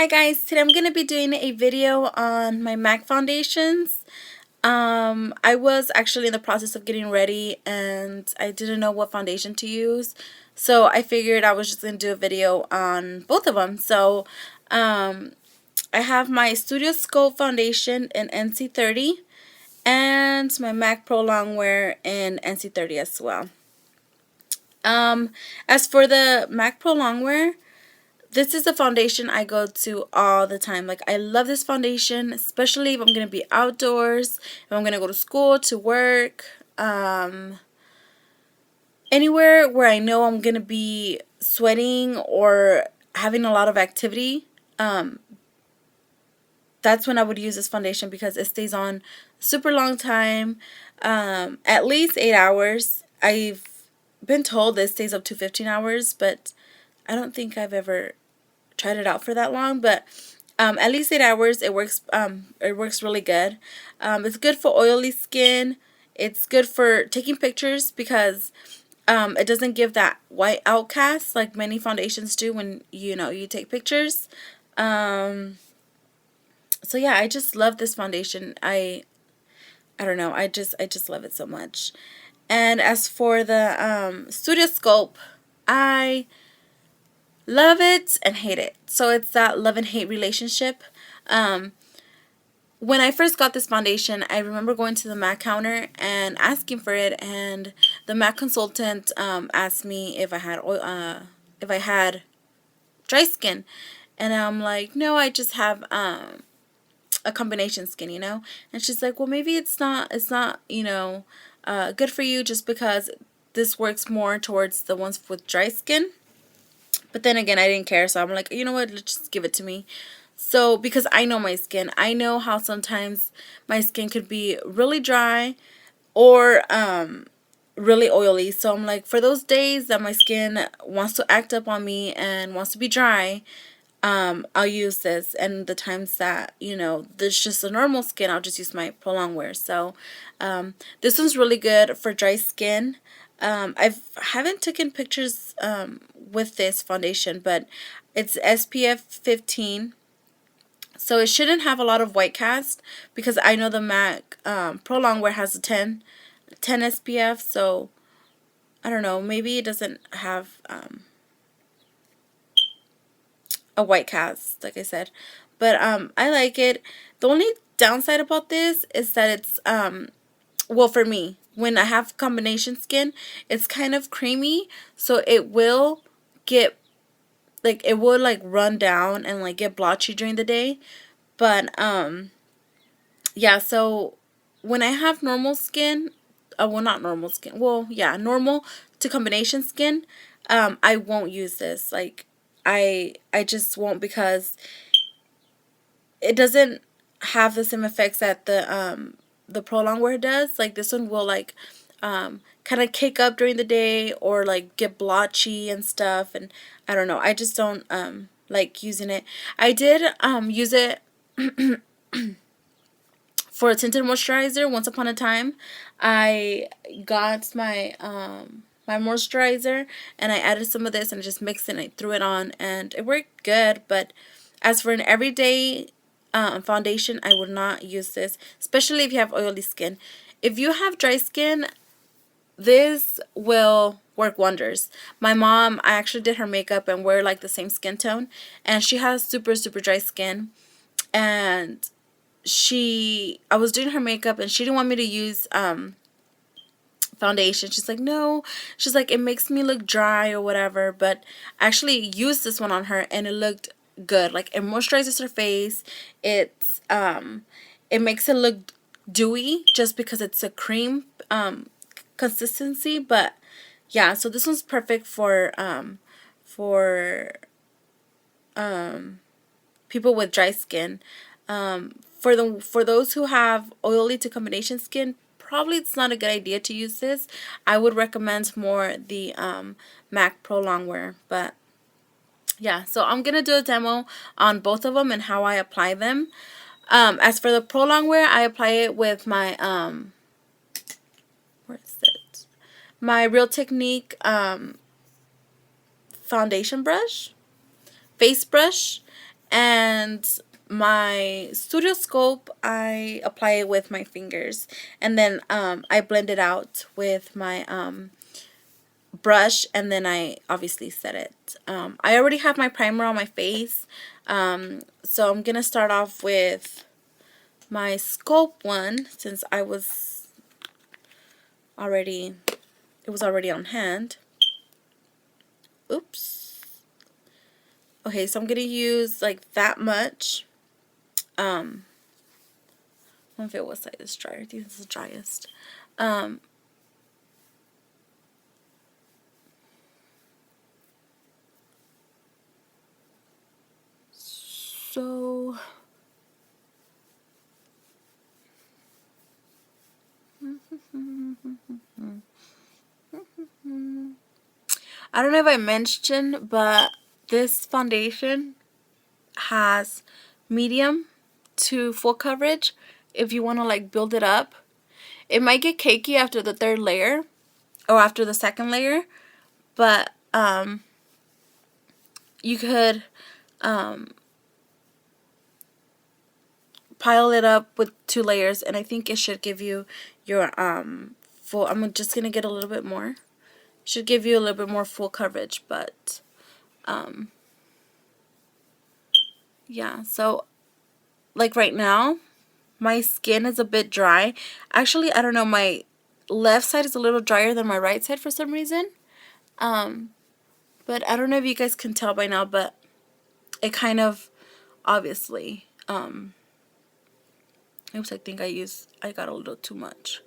Hi guys, today I'm going to be doing a video on my MAC foundations. I was actually in the process of getting ready and I didn't know what foundation to use. So I figured I was just going to do a video on both of them. So I have my Studio Sculpt foundation in NC30 and my MAC Pro Longwear in NC30 as well. As for the MAC Pro Longwear, this is a foundation I go to all the time. Like, I love this foundation, especially if I'm going to be outdoors, if I'm going to go to school, to work, anywhere where I know I'm going to be sweating or having a lot of activity. That's when I would use this foundation because it stays on super long time, at least 8 hours. I've been told it stays up to 15 hours, but I don't think I've ever tried it out for that long, but at least 8 hours. It works really good. It's good for oily skin. It's good for taking pictures because it doesn't give that white outcast like many foundations do when you take pictures. So yeah, I just love this foundation. I don't know, I just love it so much. And as for the Studio Sculpt, I love it and hate it. So it's that love and hate relationship. When I first got this foundation, I remember going to the MAC counter and asking for it, and the MAC consultant asked me if I had dry skin, and I'm like, no, I just have a combination skin. And she's like, well, maybe it's not good for you just because this works more towards the ones with dry skin. But then again, I didn't care, so I'm like, you know what, let's just give it to me. So, because I know my skin, I know how sometimes my skin could be really dry or really oily. So I'm like, for those days that my skin wants to act up on me and wants to be dry, I'll use this. And the times that, there's just a normal skin, I'll just use my Pro Longwear. So this one's really good for dry skin. I haven't taken pictures with this foundation, but it's SPF 15. So it shouldn't have a lot of white cast because I know the MAC Pro Longwear has a 10 SPF. So I don't know, maybe it doesn't have a white cast, like I said. But I like it. The only downside about this is that it's well, for me, when I have combination skin, it's kind of creamy, so it will get it would run down and get blotchy during the day. But yeah, so when I have normal skin, well, not normal skin, well, yeah, normal to combination skin, I won't use this. I just won't, because it doesn't have the same effects that the Pro Longwear does. Like, this one will kind of cake up during the day or get blotchy and stuff, and I don't know, I just don't like using it. I did use it for a tinted moisturizer once upon a time. I got my my moisturizer and I added some of this and I just mixed it and I threw it on and it worked good. But as for an everyday foundation, I would not use this, especially if you have oily skin. If you have dry skin, this will work wonders. My mom, I actually did her makeup and we're the same skin tone, and she has super dry skin, and I was doing her makeup and she didn't want me to use foundation. She's like, no, she's like, it makes me look dry or whatever. But I actually used this one on her and it looked good. Like, it moisturizes her face. It makes it look dewy just because it's a cream consistency. But yeah, so this one's perfect for people with dry skin. For those who have oily to combination skin, probably it's not a good idea to use this. I would recommend more the MAC Pro Longwear. But yeah, so I'm gonna do a demo on both of them and how I apply them. As for the Pro Longwear, I apply it with my where is it? My Real Technique foundation brush, face brush. And my Studio Scope, I apply it with my fingers, and then I blend it out with my brush, and then I obviously set it. I already have my primer on my face, so I'm gonna start off with my Sculpt one, since it was already on hand. Oops. Okay, so I'm gonna use like that much. I don't know if it was like this dry. I think this is the driest. So I don't know if I mentioned, but this foundation has medium to full coverage. If you want to like build it up, it might get cakey after the third layer or after the second layer, but you could pile it up with 2 layers, and I think it should give you your full. I'm just gonna get a little bit more. Should give you a little bit more full coverage, but yeah. So like right now, my skin is a bit dry. Actually, I don't know, my left side is a little drier than my right side for some reason. But I don't know if you guys can tell by now, but it kind of obviously oops, I think I got a little too much.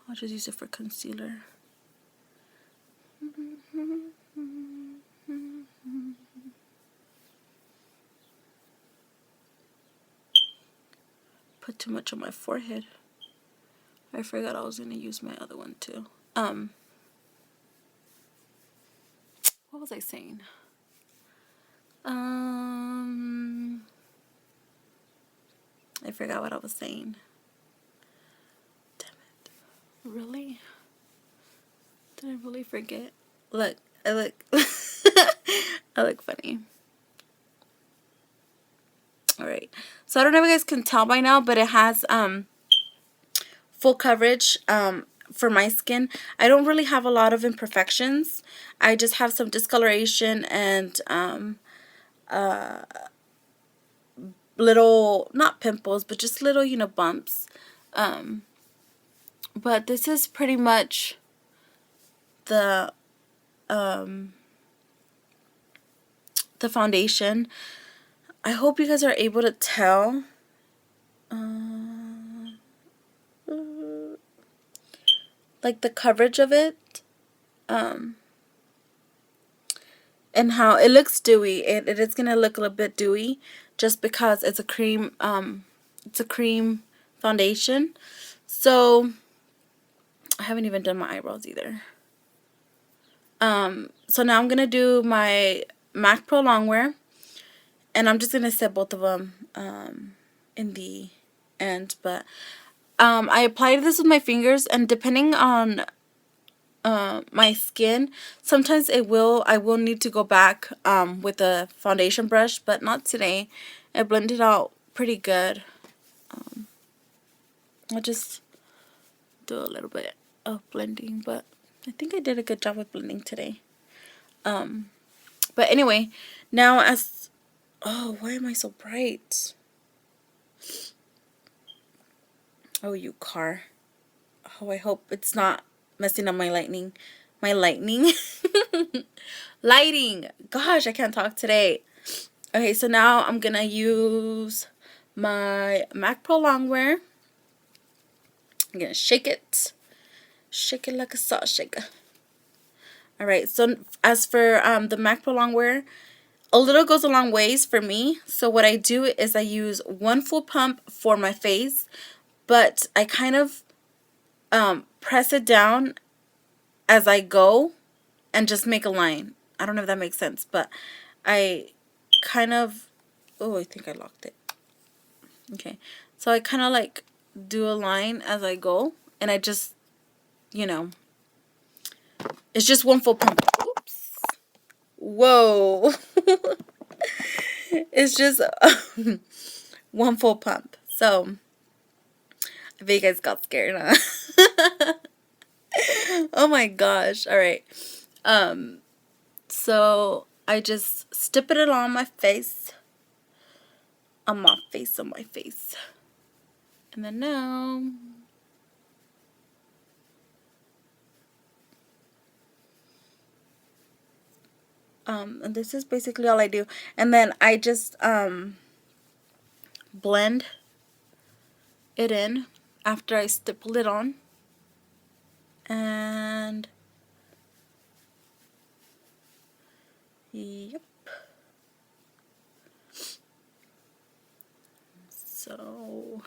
I'll just use it for concealer. Put too much on my forehead. I forgot I was gonna use my other one too. What was I saying? I forgot what I was saying. Damn it. Really? Did I really forget? Look, I look I look funny. Alright. So I don't know if you guys can tell by now, but it has full coverage for my skin. I don't really have a lot of imperfections. I just have some discoloration and little, not pimples, but just little, you know, bumps. But this is pretty much the foundation. I hope you guys are able to tell. Like the coverage of it. And how it looks dewy. It is going to look a little bit dewy just because it's a cream foundation. So I haven't even done my eyebrows either. So now I'm going to do my MAC Pro Longwear, and I'm just going to set both of them in the end, but I applied this with my fingers, and depending on my skin, sometimes I will need to go back with a foundation brush, but not today. I blended out pretty good. I'll just do a little bit of blending, but I think I did a good job with blending today. But anyway, now oh, why am I so bright? Oh, you car. Oh, I hope it's not messing up my lighting. Lighting. Gosh, I can't talk today. Okay, so now I'm gonna use my MAC Pro Longwear. I'm gonna shake it like a salt shaker. Alright, so as for the MAC Pro Longwear, a little goes a long ways for me. So what I do is I use 1 full pump for my face, but I kind of press it down as I go and just make a line. I don't know if that makes sense, but I kind of, oh, I think I locked it. Okay, so I kind of like do a line as I go, and I just, you know, it's just 1 full pump. Oops. Whoa. It's just one full pump. So I bet you guys got scared, huh? Oh my gosh. All right. So I just stipple it on my face. On my face, on my face. And then now, and this is basically all I do. And then I just blend it in after I stipple it on. And yep. So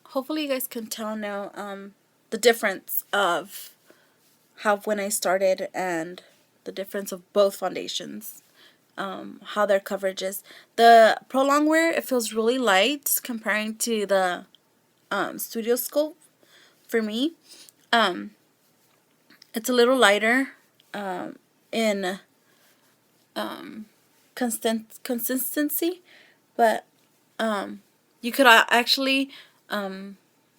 hopefully you guys can tell now the difference of how when I started and the difference of both foundations. How their coverage is. The Pro Longwear, it feels really light comparing to the Studio Sculpt for me. It's a little lighter in consistency, but you could actually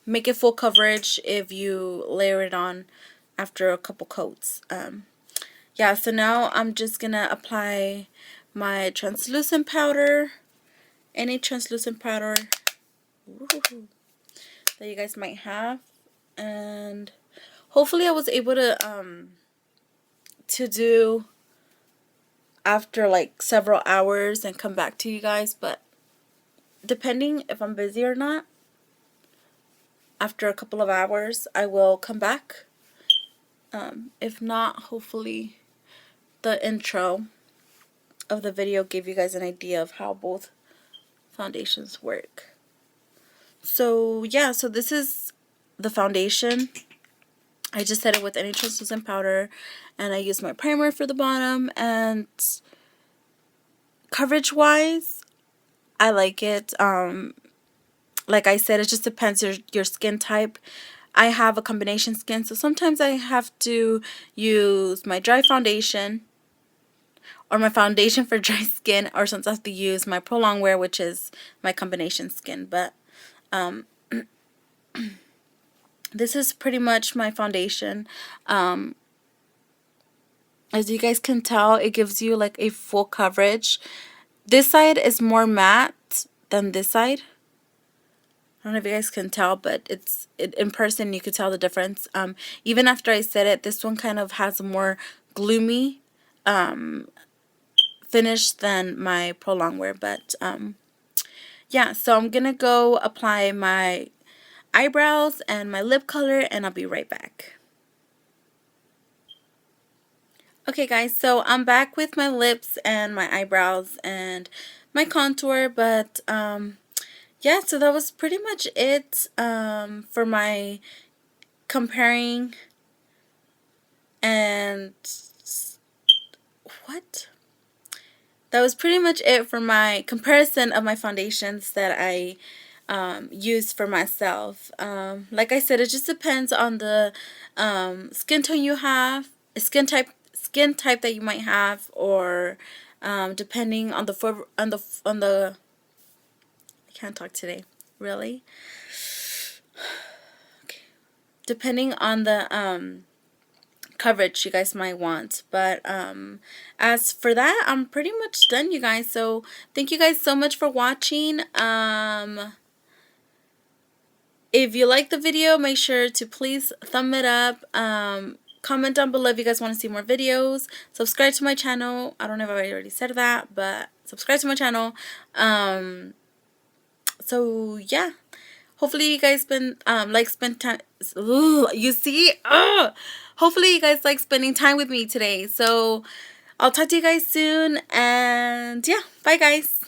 make it full coverage if you layer it on after a couple coats. Yeah, so now I'm just gonna apply my translucent powder, any translucent powder that you guys might have, and hopefully I was able to do after like several hours and come back to you guys, but depending if I'm busy or not, after a couple of hours I will come back. If not, hopefully the intro of the video gave you guys an idea of how both foundations work. So yeah, so this is the foundation. I just set it with any translucent powder, and I used my primer for the bottom, and coverage wise I like it. Like I said, it just depends your skin type. I have a combination skin, so sometimes I have to use my dry foundation or my foundation for dry skin, or sometimes I have to use my Pro Longwear, which is my combination skin. But this is pretty much my foundation. As you guys can tell, it gives you like a full coverage. This side is more matte than this side. I don't know if you guys can tell, but in person you could tell the difference. Even after I set it, this one kind of has a more gloomy finish than my Pro Longwear. But yeah, so I'm gonna go apply my eyebrows and my lip color, and I'll be right back. Okay guys, so I'm back with my lips and my eyebrows and my contour, but yeah, so that was pretty much it for my comparing and what? That was pretty much it for my comparison of my foundations that I use for myself. Like I said, it just depends on the skin tone you have, skin type that you might have, or depending on the I can't talk today, really. Okay. Depending on the coverage you guys might want. But as for that, I'm pretty much done, you guys. So thank you guys so much for watching. If you like the video, make sure to please thumb it up. Comment down below if you guys want to see more videos. Subscribe to my channel. I don't know if I already said that, but subscribe to my channel. So yeah, hopefully you guys spend time. Ooh, you see, hopefully you guys like spending time with me today. So I'll talk to you guys soon, and yeah, bye guys.